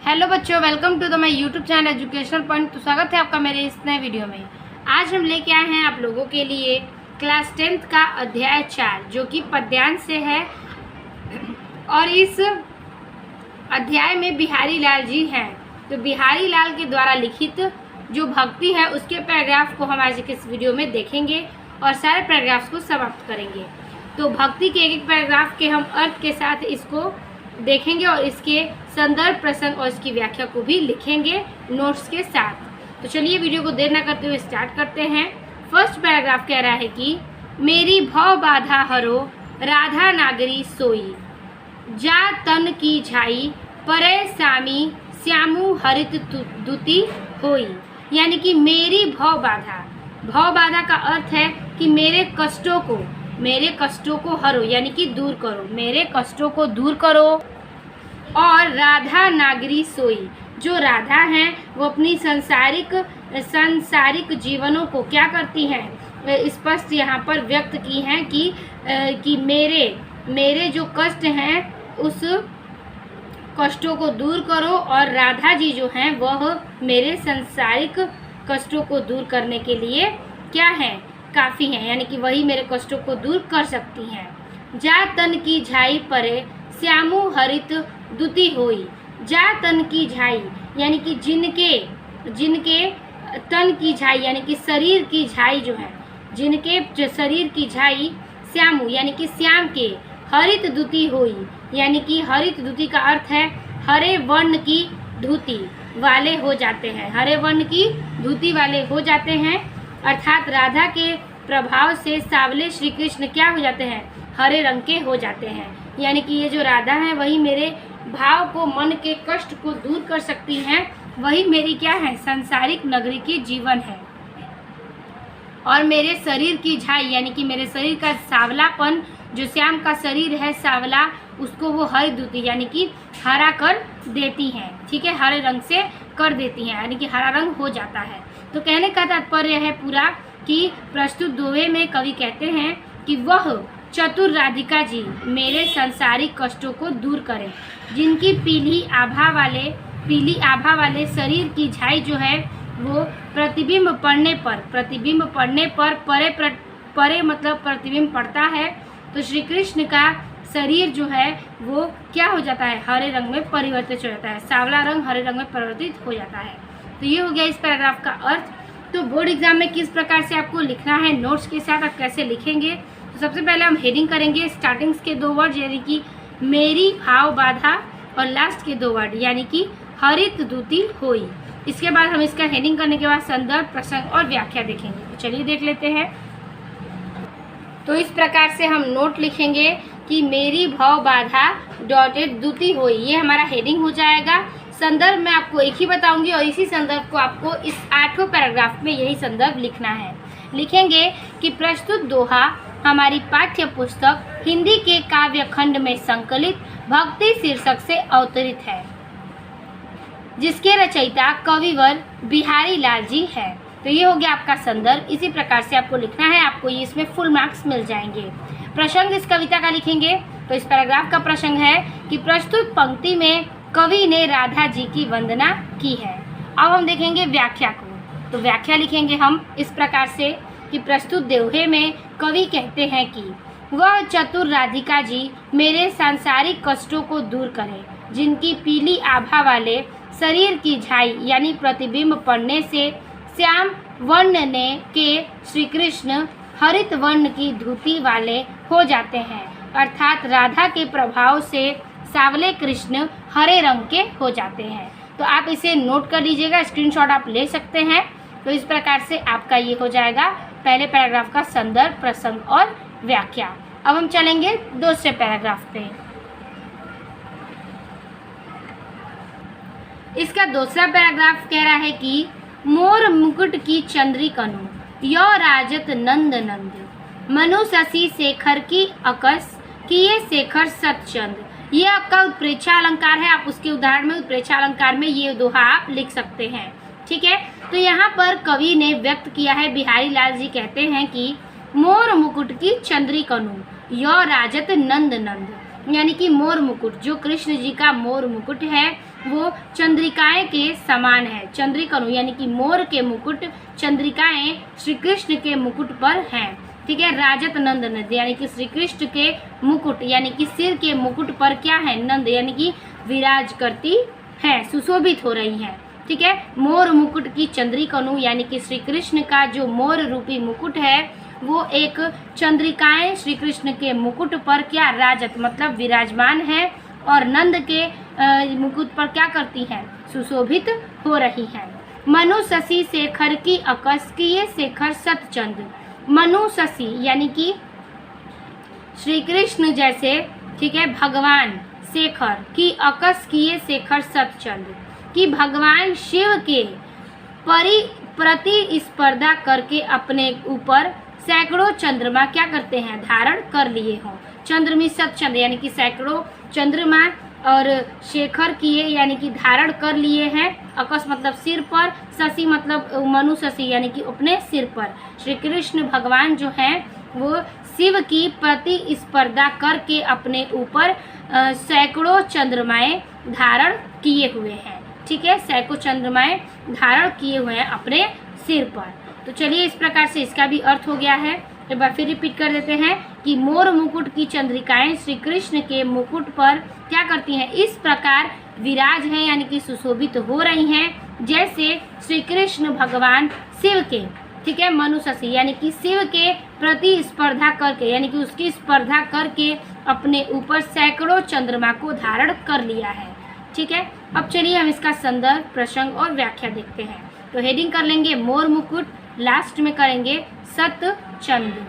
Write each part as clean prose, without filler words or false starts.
Hello बच्चों, welcome to the my YouTube channel educational point. तो स्वागत है आपका मेरे इस नए वीडियो में। आज हम लेके आए हैं आप लोगों के लिए क्लास 10th का अध्याय 4 जो कि पद्यांश से है। और इस अध्याय में बिहारी लाल जी हैं। तो बिहारी लाल के द्वारा लिखित जो भक्ति है उसके पैराग्राफ को हम आज के इस वीडियो में देखेंगे और सारे पैराग्राफ्स को समाप्त करेंगे। तो भक्ति के एक पैराग्राफ के हम अर्थ के साथ इसको देखेंगे और इसके संदर्भ, प्रसंग और इसकी व्याख्या को भी लिखेंगे नोट्स के साथ। तो चलिए वीडियो को देर न करते हुए स्टार्ट करते हैं। फर्स्ट पैराग्राफ कह रहा है कि मेरी भव बाधा हरो राधा नागरी सोई, जा तन की झाई परे सामी श्यामू हरित दुति होई। यानी कि मेरी भव बाधा का अर्थ है कि मेरे कष्टों को हरो यानी कि दूर करो, मेरे कष्टों को दूर करो। और राधा नागरी सोई, जो राधा हैं वो अपनी सांसारिक जीवनों को क्या करती हैं, स्पष्ट यहाँ पर व्यक्त की हैं कि मेरे जो कष्ट हैं उस कष्टों को दूर करो। और राधा जी जो हैं वह मेरे सांसारिक कष्टों को दूर करने के लिए क्या है, काफ़ी हैं, यानी कि वही मेरे कष्टों को दूर कर सकती हैं। जा तन की झाई परे श्यामू हरित दुति होई। जा तन की झाई यानी कि जिनके तन की झाई यानी कि शरीर की झाई जो है, जिनके शरीर की झाई श्यामू यानी कि श्याम के, हरित दुति होई यानी कि हरित दुति का अर्थ है हरे वर्ण की धुति वाले हो जाते हैं, हरे वर्ण की धुति वाले हो जाते हैं। अर्थात राधा के प्रभाव से सावले श्री कृष्ण क्या हो जाते हैं, हरे रंग के हो जाते हैं। यानी कि ये जो राधा है वही मेरे भाव को, मन के कष्ट को दूर कर सकती हैं, वही मेरी क्या है, सांसारिक नगरी की जीवन है। और मेरे शरीर की झाई यानी कि मेरे शरीर का सावलापन, जो श्याम का शरीर है सावला, उसको वो हरी दुति यानी कि हरा कर देती हैं। ठीक है, हरे रंग से कर देती हैं यानी कि हरा रंग हो जाता है। तो कहने का तात्पर्य है पूरा कि प्रस्तुत दोहे में कवि कहते हैं कि वह चतुर राधिका जी मेरे सांसारिक कष्टों को दूर करें, जिनकी पीली आभा वाले शरीर की झाई जो है वो प्रतिबिंब पड़ने पर परे मतलब प्रतिबिंब पड़ता है तो श्री कृष्ण का शरीर जो है वो क्या हो जाता है, हरे रंग में परिवर्तित हो जाता है, सावला रंग हरे रंग में परिवर्तित हो जाता है। तो ये हो गया इस पैराग्राफ का अर्थ। तो बोर्ड एग्जाम में किस प्रकार से आपको लिखना है, नोट्स के साथ आप कैसे लिखेंगे, तो सबसे पहले हम हेडिंग करेंगे स्टार्टिंग्स के 2 वर्ड यानी कि मेरी भाव बाधा और लास्ट के 2 वर्ड यानी कि हरित दुति होई। इसके बाद हम इसका हेडिंग करने के बाद संदर्भ, प्रसंग और व्याख्या देखेंगे। तो चलिए देख लेते हैं। तो इस प्रकार से हम नोट लिखेंगे कि मेरी भाव बाधा डॉटेड दुति होई, ये हमारा हेडिंग हो जाएगा। संदर्भ मैं आपको एक ही बताऊंगी और इसी संदर्भ को आपको इस 8वें पैराग्राफ में यही संदर्भ लिखना है। लिखेंगे कि प्रस्तुत दोहा हमारी पाठ्य पुस्तक हिंदी के काव्य खंड में संकलित भक्ति शीर्षक से अवतरित है, जिसके रचयिता कविवर बिहारी लाल जी है। तो ये हो गया आपका संदर्भ। इसी प्रकार से आपको लिखना है, आपको ये इसमें फुल मार्क्स मिल जाएंगे। प्रसंग इस कविता का लिखेंगे। तो इस पैराग्राफ का प्रसंग है कि प्रस्तुत पंक्ति में कवि ने राधा जी की वंदना की है। अब हम देखेंगे व्याख्या को। तो व्याख्या लिखेंगे हम इस प्रकार से कि प्रस्तुत दोहे में कवि कहते हैं कि वह चतुर राधिका जी मेरे सांसारिक कष्टों को दूर करें, जिनकी पीली आभा वाले शरीर की झाई यानी प्रतिबिंब पड़ने से श्याम वर्ण के श्री कृष्ण हरित वर्ण की धुति वाले हो जाते हैं। अर्थात राधा के प्रभाव से सावले कृष्ण हरे रंग के हो जाते हैं। तो आप इसे नोट कर लीजिएगा, स्क्रीनशॉट आप ले सकते हैं। तो इस प्रकार से आपका ये हो जाएगा पहले पैराग्राफ का संदर्भ, प्रसंग और व्याख्या। अब हम चलेंगे दूसरे पैराग्राफ पे। इसका दूसरा पैराग्राफ कह रहा है कि मोर मुकुट की चंद्री कनु यो राजत नंद मनु शशि शेखर की अकस किए शेखर सतचंद। ये आपका उत्प्रेक्षा अलंकार है, आप उसके उदाहरण में उत्प्रेक्षा अलंकार में ये दोहा आप लिख सकते हैं। ठीक है, तो यहाँ पर कवि ने व्यक्त किया है, बिहारी लाल जी कहते हैं कि मोर मुकुट की चंद्री कनु यो राजत नंद यानी कि मोर मुकुट, जो कृष्ण जी का मोर मुकुट है वो चंद्रिकाएं के समान है। चंद्रिकनु यानी कि मोर के मुकुट, चंद्रिकाएं श्री कृष्ण के मुकुट पर हैं। ठीक है, राजत नंद नंद यानी कि श्री कृष्ण के मुकुट यानी कि सिर के मुकुट पर क्या है, नंद यानी कि विराज करती है, सुशोभित हो रही हैं। ठीक है, मोर मुकुट की चंद्रिकनु यानी कि श्री कृष्ण का जो मोर रूपी मुकुट है वो एक चंद्रिकाएं श्री कृष्ण के मुकुट पर क्या, राजत मतलब विराजमान है, और नंद के मुकुट पर क्या करती हैं, सुशोभित हो रही हैं। मनु शशि शेखर की अकस किए शेखर सतचंद। मनु शशि यानी कि श्री कृष्ण जैसे, ठीक है, भगवान शेखर की अकस किए शेखर सतचंद, कि भगवान शिव के प्रतिस्पर्धा करके अपने ऊपर सैकड़ों चंद्रमा क्या करते हैं, धारण कर लिए हों। चंद्रमी सतचंद यानी कि सैकड़ों चंद्रमा, और शेखर किए यानी कि धारण कर लिए हैं, अकस मतलब सिर पर, शशि मतलब मनु शशि यानी कि अपने सिर पर। श्री कृष्ण भगवान जो हैं वो शिव की प्रतिस्पर्धा करके अपने ऊपर सैकड़ों चंद्रमाएं धारण किए हुए हैं। ठीक है, सैकड़ों चंद्रमाएं धारण किए हुए हैं अपने सिर पर। तो चलिए इस प्रकार से इसका भी अर्थ हो गया है। एक बार फिर रिपीट कर देते हैं कि मोर मुकुट की चंद्रिकाएं श्री कृष्ण के मुकुट पर क्या करती हैं, इस प्रकार विराज हैं यानी कि सुशोभित हो रही हैं, जैसे श्री कृष्ण भगवान शिव के, ठीक है, मनु शशि यानी कि शिव के प्रतिस्पर्धा करके यानी कि उसकी स्पर्धा करके अपने ऊपर सैकड़ों चंद्रमा को धारण कर लिया है। ठीक है, अब चलिए हम इसका संदर्भ, प्रसंग और व्याख्या देखते हैं। तो हेडिंग कर लेंगे मोर मुकुट, लास्ट में करेंगे सतचंद।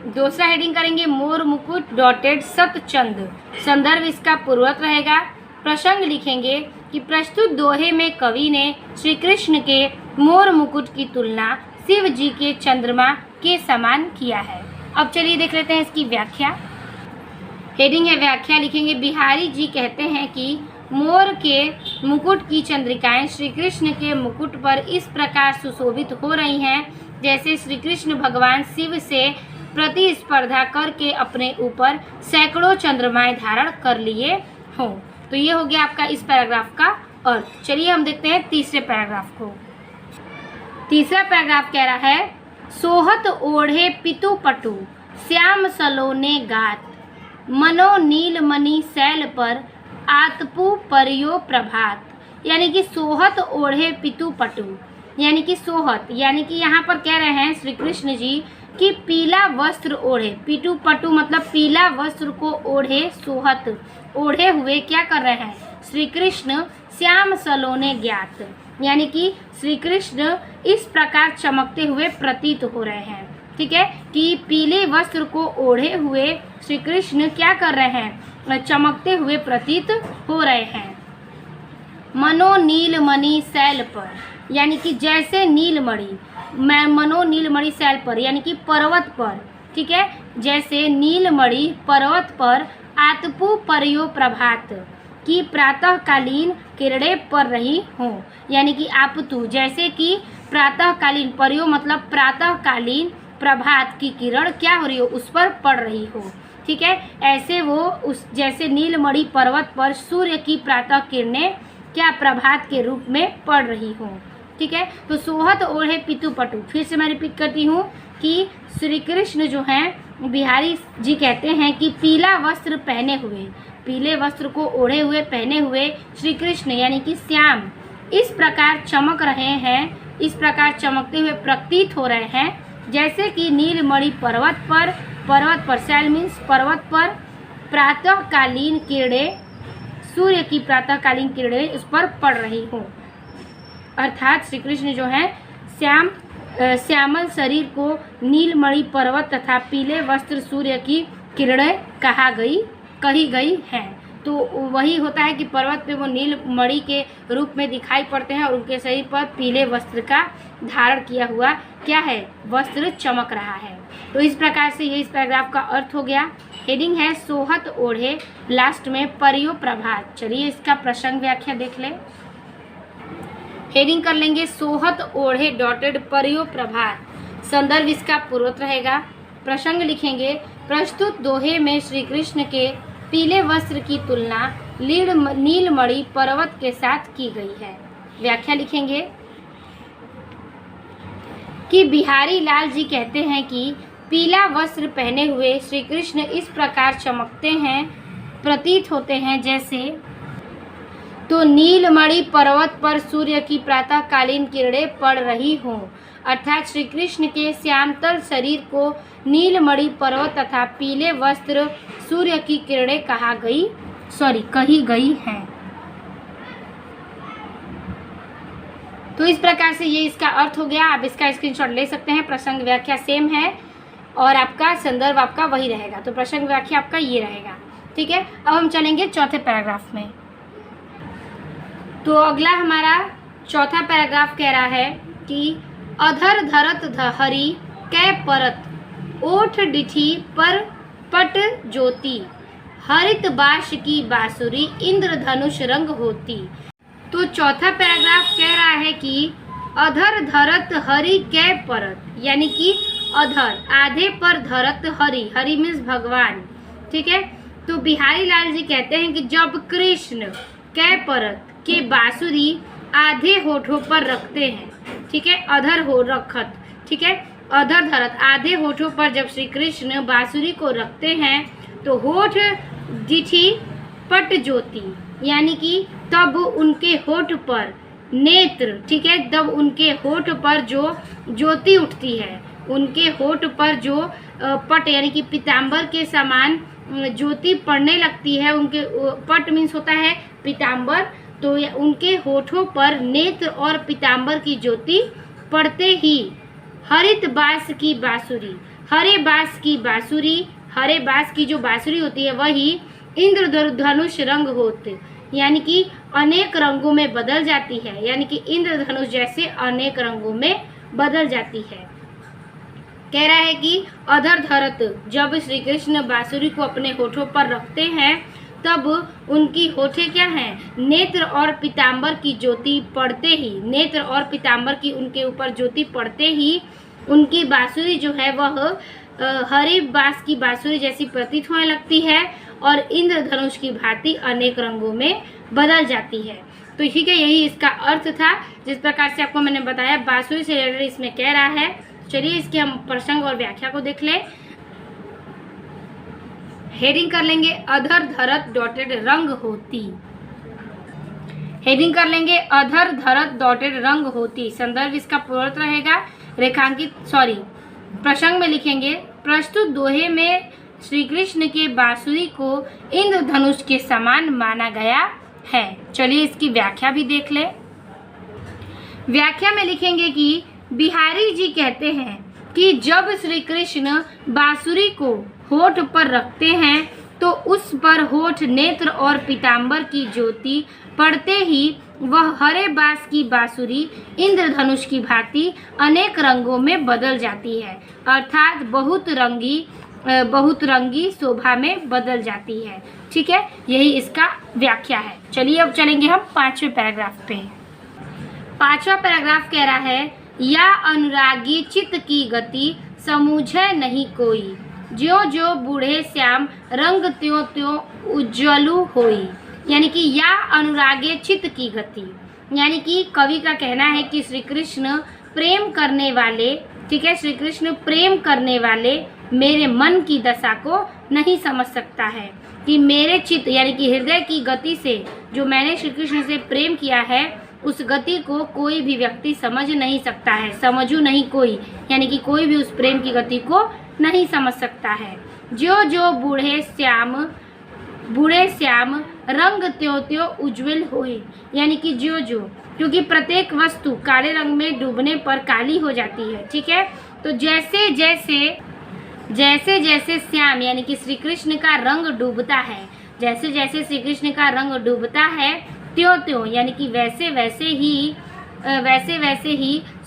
दूसरा हेडिंग करेंगे मोर मुकुट डॉटेड सतचंद। संदर्भ इसका पूर्वत रहेगा। प्रसंग लिखेंगे कि प्रस्तुत दोहे में कवि ने श्री कृष्ण के मोर मुकुट की तुलना शिव जी के चंद्रमा के समान किया है। अब चलिए देख लेते हैं इसकी व्याख्या। हेडिंग है व्याख्या, लिखेंगे बिहारी जी कहते हैं कि मोर के मुकुट की चंद्रिकाएं श्री कृष्ण के मुकुट पर इस प्रकार सुशोभित हो रही हैं, जैसे श्री कृष्ण भगवान शिव से प्रतिस्पर्धा करके अपने ऊपर सैकड़ों चंद्रमाएं धारण कर लिए हों। तो ये हो गया आपका इस पैराग्राफ का अर्थ। चलिए हम देखते हैं तीसरे पैराग्राफ को। तीसरा पैराग्राफ कह रहा है, सोहत ओढ़े पितु पटु श्याम सलोने गात, मनो नील मणि शैल पर आतपु परियो प्रभात। यानी कि सोहत ओढ़े पितु पटु यानी कि सोहत यानी कि यहाँ पर कह रहे हैं श्री कृष्ण जी कि पीला वस्त्र ओढ़े, पितु पटु मतलब पीला वस्त्र को ओढ़े, सोहत ओढ़े हुए क्या कर रहे हैं, श्री कृष्ण श्याम सलोने ज्ञात यानी कि श्री कृष्ण इस प्रकार चमकते हुए प्रतीत हो रहे हैं। ठीक है, कि पीले वस्त्र को ओढ़े हुए श्री कृष्ण क्या कर रहे हैं, चमकते हुए प्रतीत हो रहे हैं। मनो नीलमणि शैल पर यानी कि जैसे नीलमणि, मनो नीलमणि शैल पर यानी कि पर्वत पर, ठीक है, जैसे नीलमणि पर्वत पर आतपु परियो प्रभात की प्रातःकालीन किरणें पड़ रही हों। यानी कि आपतु जैसे कि प्रातःकालीन, परियो मतलब प्रातःकालीन, प्रभात की किरण क्या हो रही हो, उस पर पड़ रही हो। ठीक है, ऐसे वो उस जैसे नीलमणि पर्वत पर सूर्य की प्रातः किरणें क्या प्रभात के रूप में पड़ रही हो। ठीक है, तो सोहत ओढ़े पितु पटु, फिर से मैं रिपीट करती हूँ कि श्री कृष्ण जो हैं बिहारी जी कहते हैं कि पीला वस्त्र पहने हुए, पीले वस्त्र को ओढ़े हुए पहने हुए श्री कृष्ण यानी कि श्याम इस प्रकार चमक रहे हैं, इस प्रकार चमकते हुए प्रतीत हो रहे हैं, जैसे कि नीलमणि पर्वत पर शैल मीन्स पर्वत पर प्रातःकालीन किरणें, सूर्य की प्रातःकालीन किरणें उस पर पड़ रही हो। अर्थात श्री कृष्ण जो है श्यामल शरीर को नीलमणि पर्वत तथा पीले वस्त्र सूर्य की किरणें कही गई हैं। तो वही होता है कि पर्वत पे वो नीलमणि के रूप में दिखाई पड़ते हैं और उनके शरीर पर पीले वस्त्र का धारण किया हुआ क्या है, वस्त्र चमक रहा है। तो इस प्रकार से ये इस पैराग्राफ का अर्थ हो गया। हेडिंग है सोहत ओढ़े, लास्ट में परियो प्रभात। चलिए इसका प्रसंग व्याख्या देख लें। हेडिंग कर लेंगे सोहत ओढ़े डॉटेड परियो प्रभात। संदर्भ इसका पूर्वत रहेगा। प्रसंग लिखेंगे प्रस्तुत दोहे में श्री कृष्ण के पीले वस्त्र की तुलना नीलमणि पर्वत के साथ की गई है। व्याख्या लिखेंगे कि बिहारी लाल जी कहते हैं कि पीला वस्त्र पहने हुए श्री कृष्ण इस प्रकार चमकते हैं, प्रतीत होते हैं जैसे तो नीलमणि पर्वत पर सूर्य की प्रातःकालीन किरणें पड़ रही हों। अर्थात श्री कृष्ण के श्यामतल शरीर को नीलमणि पर्वत तथा पीले वस्त्र सूर्य की किरणें कही गई हैं। तो इस प्रकार से ये इसका अर्थ हो गया। आप इसका स्क्रीनशॉट ले सकते हैं। प्रसंग व्याख्या सेम है और आपका संदर्भ आपका वही रहेगा। तो प्रसंग व्याख्या आपका ये रहेगा। ठीक है, अब हम चलेंगे चौथे पैराग्राफ में। तो अगला हमारा चौथा पैराग्राफ कह रहा है कि अधर धरत हरि कै परत ओठ डिठी पर पट ज्योति हरित बाश की बांसुरी इंद्रधनुष रंग होती। तो चौथा पैराग्राफ कह रहा है कि अधर धरत हरि कै परत, यानी कि अधर आधे पर धरत हरि, हरि मीन्स भगवान। ठीक है, तो बिहारी लाल जी कहते हैं कि जब कृष्ण कै परत के बांसुरी आधे होठों पर रखते हैं, ठीक है, अधर हो रखत, ठीक है, अधर धरत आधे होठों पर जब श्री कृष्ण बांसुरी को रखते हैं तो होठ डिठी पट ज्योति, यानी कि तब उनके होठ पर नेत्र, ठीक है, तब उनके होठ पर जो ज्योति उठती है, उनके होठ पर जो पट यानी कि पीताम्बर के समान ज्योति पड़ने लगती है। उनके पट मीन्स होता है पीताम्बर, तो उनके होठों पर नेत्र और पीताम्बर की ज्योति पड़ते ही हरित बास की बांसुरी, हरे बास की बांसुरी, हरे बास की जो बांसुरी होती है वही इंद्रधनुष रंग होते, यानी कि अनेक रंगों में बदल जाती है, यानी कि इंद्रधनुष जैसे अनेक रंगों में बदल जाती है। कह रहा है कि अधर धरत जब श्री कृष्ण बांसुरी को अपने होठों पर रखते हैं तब उनकी होठें क्या हैं, नेत्र और पीताम्बर की ज्योति पड़ते ही, नेत्र और पीताम्बर की उनके ऊपर ज्योति पड़ते ही उनकी बांसुरी जो है वह हरे बास की बांसुरी जैसी प्रतीत होने लगती है और इंद्रधनुष की भांति अनेक रंगों में बदल जाती है। तो ठीक है, यही इसका अर्थ था जिस प्रकार से आपको मैंने बताया। बांसुरी से रिलेटेड इसमें कह रहा है। चलिए इसके हम प्रसंग और व्याख्या को देख लें। हेडिंग कर लेंगे अधर धरत डॉटेड रंग होती, हेडिंग कर लेंगे अधर धरत डॉटेड रंग होती। संदर्भ इसका पूर्वत रहेगा रेखांकित प्रसंग में लिखेंगे प्रस्तुत दोहे में श्री कृष्ण के बांसुरी को इंद्रधनुष के समान माना गया है। चलिए इसकी व्याख्या भी देख ले। व्याख्या में लिखेंगे कि बिहारी जी कहते हैं कि जब श्री कृष्ण बांसुरी को होठ पर रखते हैं तो उस पर होठ नेत्र और पीताम्बर की ज्योति पड़ते ही वह हरे बास की बांसुरी इंद्रधनुष की भांति अनेक रंगों में बदल जाती है, अर्थात बहुत रंगी शोभा में बदल जाती है। ठीक है, यही इसका व्याख्या है। चलिए अब चलेंगे हम पांचवें पैराग्राफ पे। पांचवा पैराग्राफ कह रहा है या अनुरागी चित्त की गति समूझे नहीं कोई, ज्यो ज्यो बूढ़े श्याम रंग त्यों त्यों उज्ज्वलु होई। यानी कि या अनुरागे चित्त की गति, यानी कि कवि का कहना है कि श्री कृष्ण प्रेम करने वाले, ठीक है, श्री कृष्ण प्रेम करने वाले मेरे मन की दशा को नहीं समझ सकता है कि मेरे चित्त यानी कि हृदय की गति से जो मैंने श्री कृष्ण से प्रेम किया है उस गति को कोई भी व्यक्ति समझ नहीं सकता है। समझू नहीं कोई, यानी कि कोई भी उस प्रेम की गति को नहीं समझ सकता है। जो जो बूढ़े श्याम रंग त्यों त्यों उज्ज्वल होए, यानी कि जो क्योंकि प्रत्येक वस्तु काले रंग में डूबने पर काली हो जाती है। ठीक है, तो जैसे जैसे श्याम यानी कि श्री कृष्ण का रंग डूबता है, जैसे जैसे श्री कृष्ण का रंग डूबता है त्यों त्यों यानी कि वैसे वैसे ही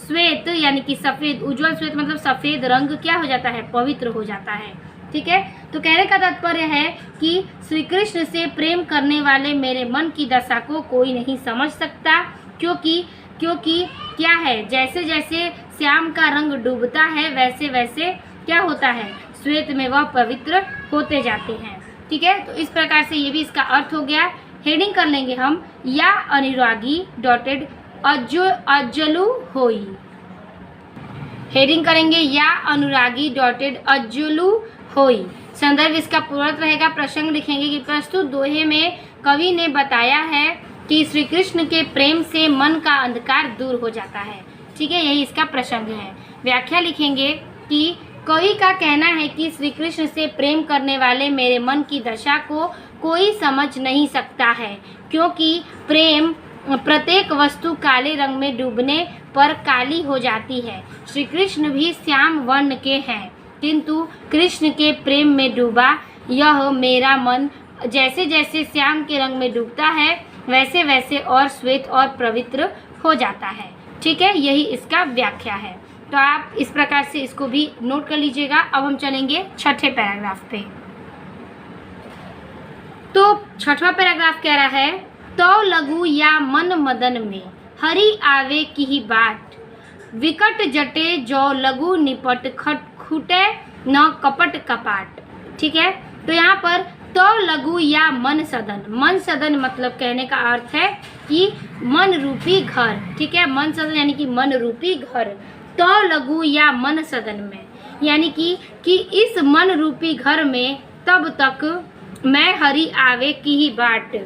श्वेत यानी कि सफ़ेद, उज्ज्वल श्वेत मतलब सफ़ेद रंग क्या हो जाता है, पवित्र हो जाता है। ठीक है, तो कहने का तात्पर्य है कि श्री कृष्ण से प्रेम करने वाले मेरे मन की दशा को कोई नहीं समझ सकता, क्योंकि क्या है, जैसे जैसे श्याम का रंग डूबता है वैसे वैसे क्या होता है, श्वेत में वह पवित्र होते जाते हैं। ठीक है, तो इस प्रकार से ये भी इसका अर्थ हो गया हेडिंग कर लेंगे हम या अनुरागी डॉटेड अज्जलु होई। हेडिंग करेंगे या अनुरागी डॉटेड अज्जलु होई। संदर्भ इसका पूर्वत रहेगा। प्रसंग लिखेंगे कि प्रस्तुत दोहे में कवि ने बताया है कि श्री कृष्ण के प्रेम से मन का अंधकार दूर हो जाता है। ठीक है, यही इसका प्रसंग है। व्याख्या लिखेंगे कि कवि का कहना है कि श्री कृष्ण से प्रेम करने वाले मेरे मन की दशा को कोई समझ नहीं सकता है, क्योंकि प्रेम प्रत्येक वस्तु काले रंग में डूबने पर काली हो जाती है। श्री कृष्ण भी श्याम वर्ण के हैं, किंतु कृष्ण के प्रेम में डूबा यह मेरा मन जैसे जैसे श्याम के रंग में डूबता है वैसे वैसे और श्वेत और पवित्र हो जाता है। ठीक है, यही इसका व्याख्या है। तो आप इस प्रकार से इसको भी नोट कर लीजिएगा। अब हम चलेंगे छठे पैराग्राफ पे। तो छठवां पैराग्राफ कह रहा है, तो लघु या मन मदन में हरि आवे की ही बात, विकट जटे जो लघु निपट खुटे न कपट कपाट। ठीक है, तो यहाँ पर तो लघु या मन सदन, मन सदन मतलब कहने का अर्थ है कि मन रूपी घर। ठीक है, मन सदन यानी कि मन रूपी घर। तो लघु या मन सदन में यानी कि इस मन रूपी घर में तब तक मैं हरि आवे की ही बाट,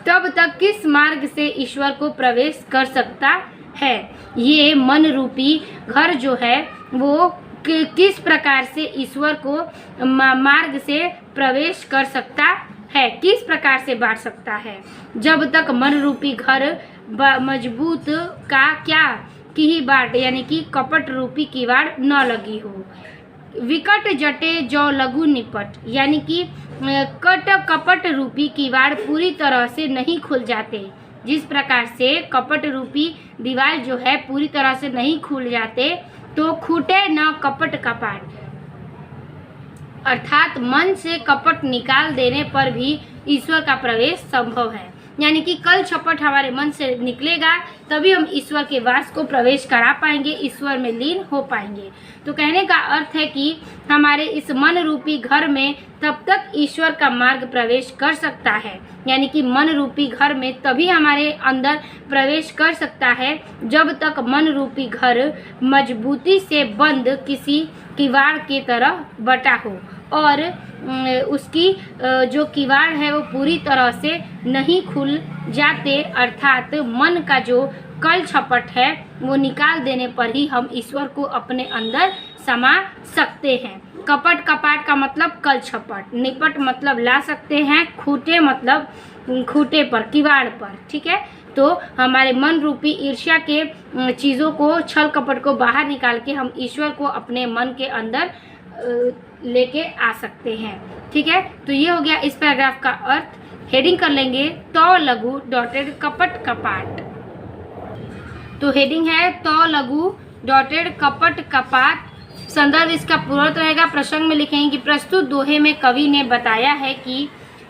तब तक किस मार्ग से ईश्वर को प्रवेश कर सकता है। ये मन रूपी घर जो है वो किस प्रकार से ईश्वर को मार्ग से प्रवेश कर सकता है, किस प्रकार से बांट सकता है। जब तक मन रूपी घर मजबूत का क्या की ही बाट यानी कि कपट रूपी किवाड़ न लगी हो। विकट जटे जो लघु निपट यानी कि कपट रूपी किवाड़ पूरी तरह से नहीं खुल जाते। जिस प्रकार से कपट रूपी दीवार जो है पूरी तरह से नहीं खुल जाते, तो खूटे न कपट कपाट, अर्थात मन से कपट निकाल देने पर भी ईश्वर का प्रवेश संभव है। यानी कि कल छपट हमारे मन से निकलेगा तभी हम ईश्वर के वास को प्रवेश करा पाएंगे, ईश्वर में लीन हो पाएंगे। तो कहने का अर्थ है कि हमारे इस मन रूपी घर में तब तक ईश्वर का मार्ग प्रवेश कर सकता है, यानी कि मन रूपी घर में तभी हमारे अंदर प्रवेश कर सकता है जब तक मन रूपी घर मजबूती से बंद किसी किवाड़ की तरह बटा हो और उसकी जो किवाड़ है वो पूरी तरह से नहीं खुल जाते, अर्थात मन का जो कल छपट है वो निकाल देने पर ही हम ईश्वर को अपने अंदर समा सकते हैं। कपट कपाट का मतलब कल छपट, निपट मतलब ला सकते हैं, खूटे मतलब खूटे पर, किवाड़ पर। ठीक है, तो हमारे मन रूपी ईर्ष्या के चीज़ों को, छल कपट को बाहर निकाल के हम ईश्वर को अपने मन के अंदर लेके आ सकते हैं। ठीक है, तो ये हो गया इस पैराग्राफ का अर्थ। हेडिंग कर लेंगे तो लघु डॉटेड कपट कपाट। तो हेडिंग है तो लघु डॉटेड कपट कपाट। संदर्भ इसका पूर्वत रहेगा। प्रसंग में लिखेंगे कि प्रस्तुत दोहे में कवि ने बताया है कि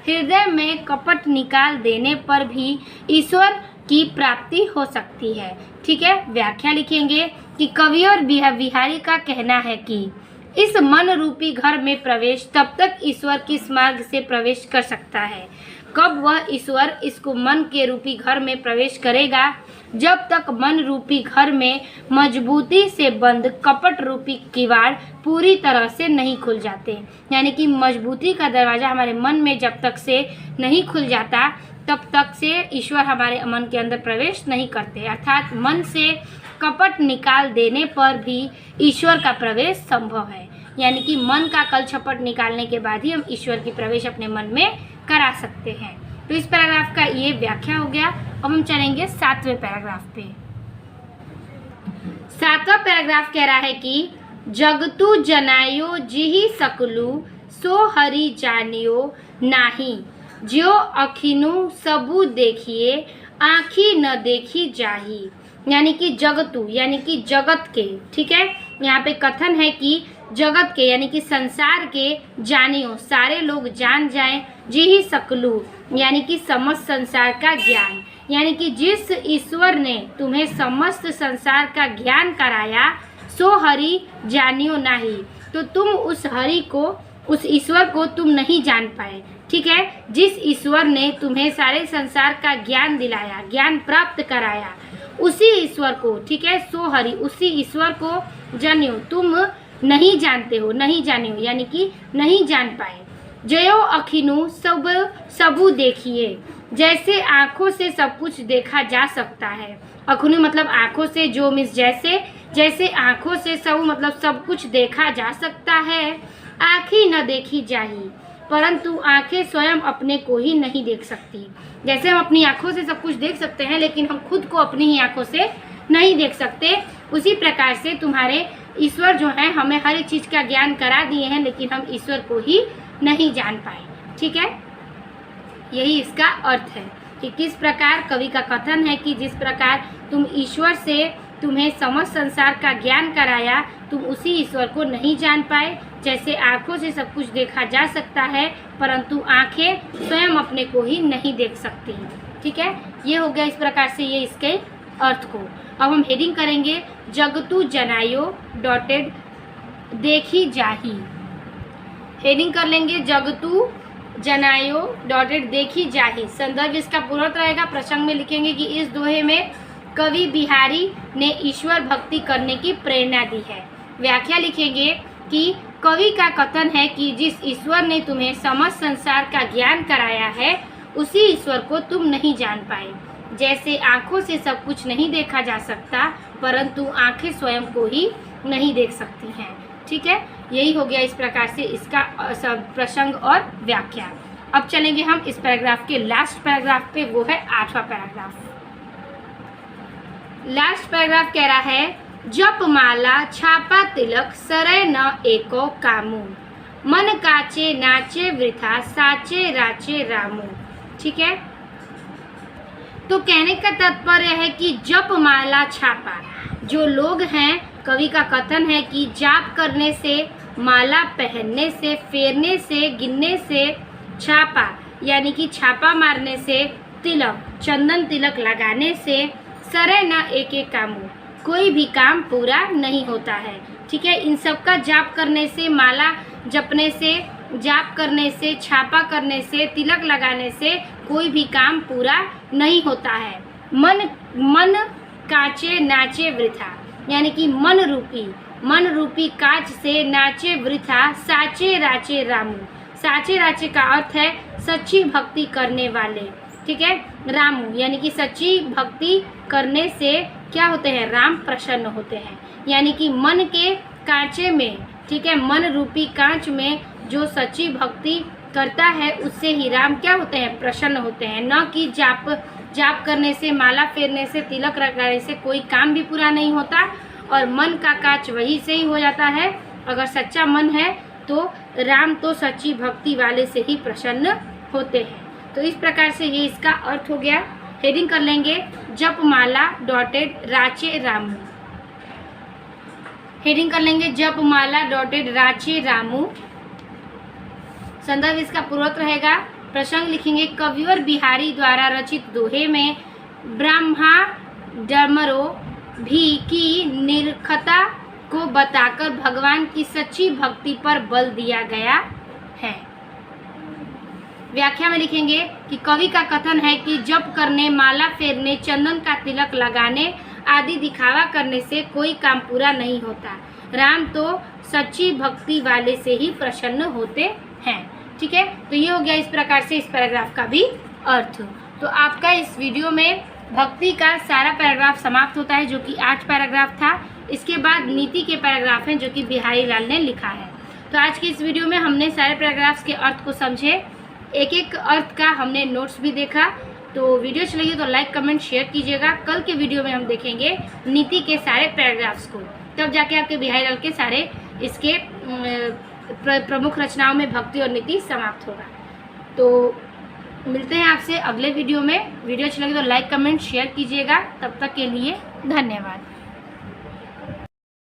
हृदय में कपट निकाल देने पर भी ईश्वर की प्राप्ति हो सकती है। ठीक है, व्याख्या लिखेंगे कि कवि और बिहारी का कहना है कि इस मन रूपी घर में प्रवेश तब तक ईश्वर किस मार्ग से प्रवेश कर सकता है, कब वह ईश्वर इसको मन के रूपी घर में प्रवेश करेगा, जब तक मन रूपी घर में मजबूती से बंद कपट रूपी किवाड़ पूरी तरह से नहीं खुल जाते। यानी कि मजबूती का दरवाज़ा हमारे मन में जब तक से नहीं खुल जाता तब तक से ईश्वर हमारे मन के अंदर प्रवेश नहीं करते, अर्थात मन से कपट निकाल देने पर भी ईश्वर का प्रवेश संभव है। यानी कि मन का कल छपट निकालने के बाद ही हम ईश्वर की प्रवेश अपने मन में करा सकते हैं। तो इस पैराग्राफ का ये व्याख्या हो गया। अब हम चलेंगे 7वें पैराग्राफ पे। 7वां पैराग्राफ कह रहा है कि जगतु जनायो जिहि सकलु सो हरि जानियो नाही, ज्यो अखिनु सबू देखिए आँखी न देखी जाही। यानी कि जगतु यानी कि जगत के, ठीक है, यहाँ पे कथन है कि जगत के यानी कि संसार के जानियो सारे लोग जान जाएं, जिहि सकलु यानी कि समस्त संसार का ज्ञान, यानी कि जिस ईश्वर ने तुम्हें समस्त संसार का ज्ञान कराया सो हरि जानियो नाही, तो तुम उस हरि को, उस ईश्वर को तुम नहीं जान पाए। ठीक है, जिस ईश्वर ने तुम्हें सारे संसार का ज्ञान दिलाया, ज्ञान प्राप्त कराया, उसी ईश्वर को, ठीक है, सो हरि, उसी ईश्वर को जानियो, तुम नहीं जानते हो, नहीं जानियो यानी कि नहीं जान पाए। जयो अखिनु सब सबू देखिए, जैसे आंखों से सब कुछ देखा जा सकता है। अखिनु मतलब आंखों से, जो मीन्स जैसे, जैसे आंखों से सब मतलब सब कुछ देखा जा सकता है। आँखें न देखी जाही, परंतु आंखें स्वयं अपने को ही नहीं देख सकती। जैसे हम अपनी आंखों से सब कुछ देख सकते हैं, लेकिन हम खुद को अपनी ही आंखों से नहीं देख सकते, उसी प्रकार से तुम्हारे ईश्वर जो है हमें हर एक चीज़ का ज्ञान करा दिए हैं, लेकिन हम ईश्वर को ही नहीं जान पाए। ठीक है, यही इसका अर्थ है कि किस प्रकार कवि का कथन है कि जिस प्रकार तुम ईश्वर से तुम्हें समस्त संसार का ज्ञान कराया, तुम उसी ईश्वर को नहीं जान पाए। जैसे आंखों से सब कुछ देखा जा सकता है, परंतु आंखें स्वयं अपने को ही नहीं देख सकती। ठीक है, ये हो गया इस प्रकार से ये इसके अर्थ को। अब हम हेडिंग करेंगे, जगतु जनायो डॉटेड देखी जाही। हेडिंग कर लेंगे, जगतु जनायो डॉटेड देखी जाही। संदर्भ इसका पूरा रहेगा। प्रसंग में लिखेंगे कि इस दोहे में कवि बिहारी ने ईश्वर भक्ति करने की प्रेरणा दी है। व्याख्या लिखेंगे कि कवि का कथन है कि जिस ईश्वर ने तुम्हें समस्त संसार का ज्ञान कराया है, उसी ईश्वर को तुम नहीं जान पाए। जैसे आंखों से सब कुछ नहीं देखा जा सकता, परंतु आंखें स्वयं को ही नहीं देख सकती हैं। ठीक है, यही हो गया इस प्रकार से इसका प्रसंग और व्याख्या। अब चलेंगे हम इस पैराग्राफ के लास्ट पैराग्राफ पे, वो है 8वां पैराग्राफ। लास्ट पैराग्राफ कह रहा है, जप माला छापा तिलक सरय न एको कामू, मन काचे नाचे वृथा साचे राचे रामू। ठीक है, तो कहने का तात्पर्य है कि जप माला छापा, जो लोग हैं, कवि का कथन है कि जाप करने से, माला पहनने से, फेरने से, गिनने से, छापा यानी कि छापा मारने से, तिलक चंदन तिलक लगाने से, सरय न एक एक कामू, कोई भी काम पूरा नहीं होता है। ठीक है, इन सब का जाप करने से, माला जपने से, जाप करने से, छापा करने से, तिलक लगाने से कोई भी काम पूरा नहीं होता है। मन काचे नाचे वृथा, यानी कि मन रूपी काच से नाचे वृथा साचे राचे रामू। साचे राचे का अर्थ है सच्ची भक्ति करने वाले। ठीक है, रामू यानी कि सच्ची भक्ति करने से क्या होते हैं, राम प्रसन्न होते हैं। यानी कि मन के कांचे में, ठीक है, मन रूपी कांच में जो सच्ची भक्ति करता है, उससे ही राम क्या होते हैं, प्रसन्न होते हैं। न कि जाप करने से, माला फेरने से, तिलक लगाने से कोई काम भी पूरा नहीं होता, और मन का कांच वही से ही हो जाता है। अगर सच्चा मन है तो राम तो सच्ची भक्ति वाले से ही प्रसन्न होते हैं। तो इस प्रकार से ये इसका अर्थ हो गया। हेडिंग कर लेंगे, जप माला डॉटेड राचे रामू। हेडिंग कर लेंगे, जप माला डॉटेड राचे रामू। संदर्भ इसका पूर्वक रहेगा। प्रसंग लिखेंगे, कविवर बिहारी द्वारा रचित दोहे में ब्रह्मा डमरो भी की निरखता को बताकर भगवान की सच्ची भक्ति पर बल दिया गया है। व्याख्या में लिखेंगे कि कवि का कथन है कि जप करने, माला फेरने, चंदन का तिलक लगाने आदि दिखावा करने से कोई काम पूरा नहीं होता। राम तो सच्ची भक्ति वाले से ही प्रसन्न होते हैं। ठीक है, तो ये हो गया इस प्रकार से इस पैराग्राफ का भी अर्थ। तो आपका इस वीडियो में भक्ति का सारा पैराग्राफ समाप्त होता है, जो कि 8 पैराग्राफ था। इसके बाद नीति के पैराग्राफ हैं जो कि बिहारी लाल ने लिखा है। तो आज की इस वीडियो में हमने सारे पैराग्राफ्स के अर्थ को समझे, एक एक अर्थ का हमने नोट्स भी देखा। तो वीडियो अच्छी लगी तो लाइक कमेंट शेयर कीजिएगा। कल के वीडियो में हम देखेंगे नीति के सारे पैराग्राफ्स को, तब जाके आपके बिहारी लाल के सारे इसके प्रमुख रचनाओं में भक्ति और नीति समाप्त होगा। तो मिलते हैं आपसे अगले वीडियो में। वीडियो अच्छी लगी तो लाइक कमेंट शेयर कीजिएगा। तब तक के लिए धन्यवाद।